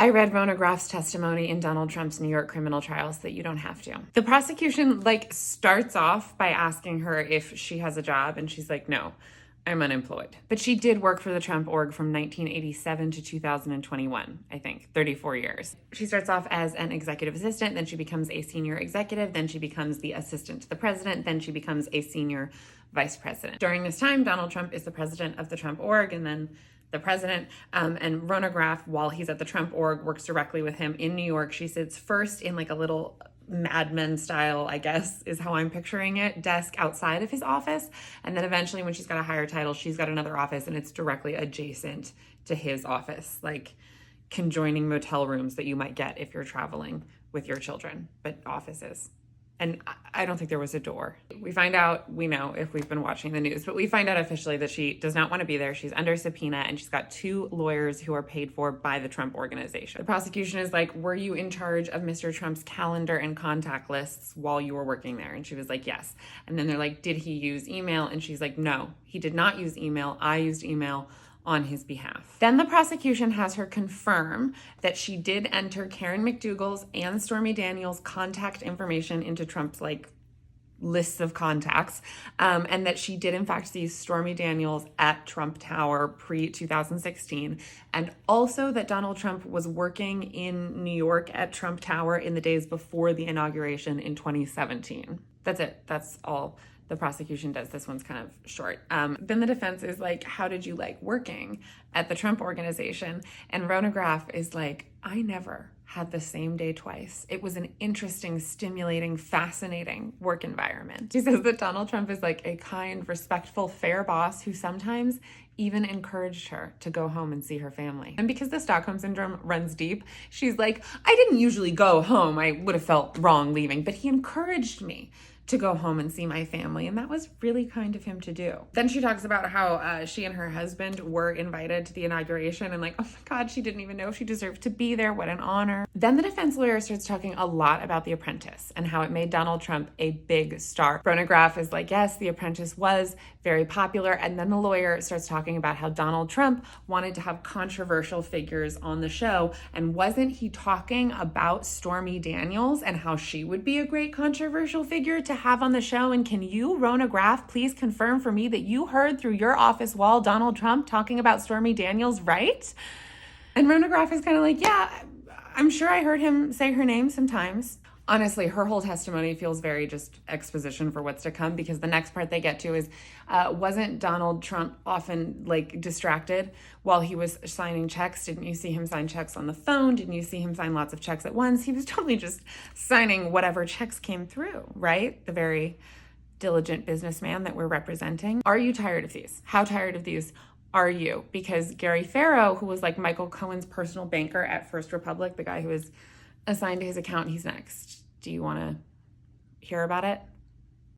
I read Rhona Graff's testimony in Donald Trump's New York criminal trials that you don't have to. The prosecution starts off by asking her if she has a job, and she's like, no, I'm unemployed. But she did work for the Trump org from 1987 to 2021, I think, 34 years. She starts off as an executive assistant, then she becomes a senior executive, then she becomes the assistant to the president, then she becomes a senior vice president. During this time, Donald Trump is the president of the Trump org, and then the president, and Rhona Graff, while he's at the Trump org, works directly with him in New York. She sits first in a little Mad Men style, I guess, is how I'm picturing it, desk outside of his office. And then eventually when she's got a higher title, she's got another office and it's directly adjacent to his office, like conjoining motel rooms that you might get if you're traveling with your children, but offices. And I don't think there was a door. We find out, we know if we've been watching the news, but we find out officially that she does not want to be there. She's under subpoena and she's got 2 lawyers who are paid for by the Trump organization. The prosecution is like, were you in charge of Mr. Trump's calendar and contact lists while you were working there? And she was like, yes. And then they're like, did he use email? And she's like, no, he did not use email. I used email on his behalf. Then the prosecution has her confirm that she did enter Karen McDougal's and Stormy Daniels' contact information into Trump's lists of contacts, and that she did in fact see Stormy Daniels at Trump Tower pre-2016, and also that Donald Trump was working in New York at Trump Tower in the days before the inauguration in 2017. That's it. That's all the prosecution does. This one's kind of short. Then the defense is like, how did you like working at the Trump organization? And Rhona Graff is like, I never had the same day twice. It was an interesting, stimulating, fascinating work environment. She says that Donald Trump is like a kind, respectful, fair boss who sometimes even encouraged her to go home and see her family. And because the Stockholm Syndrome runs deep, she's like, I didn't usually go home. I would have felt wrong leaving, but he encouraged me to go home and see my family. And that was really kind of him to do. Then she talks about how she and her husband were invited to the inauguration and oh my God, she didn't even know she deserved to be there. What an honor. Then the defense lawyer starts talking a lot about The Apprentice and how it made Donald Trump a big star. Rhona Graff is like, yes, The Apprentice was very popular. And then the lawyer starts talking about how Donald Trump wanted to have controversial figures on the show. And wasn't he talking about Stormy Daniels and how she would be a great controversial figure to have on the show? And can you, Rhona Graff, please confirm for me that you heard through your office wall Donald Trump talking about Stormy Daniels, right? And Rhona Graff is kind of like, yeah, I'm sure I heard him say her name sometimes. Honestly, her whole testimony feels very just exposition for what's to come, because the next part they get to is, wasn't Donald Trump often distracted while he was signing checks? Didn't you see him sign checks on the phone? Didn't you see him sign lots of checks at once? He was totally just signing whatever checks came through, right? The very diligent businessman that we're representing. Are you tired of these? How tired of these are you? Because Gary Farrow, who was Michael Cohen's personal banker at First Republic, the guy who was assigned to his account, he's next. Do you want to hear about it?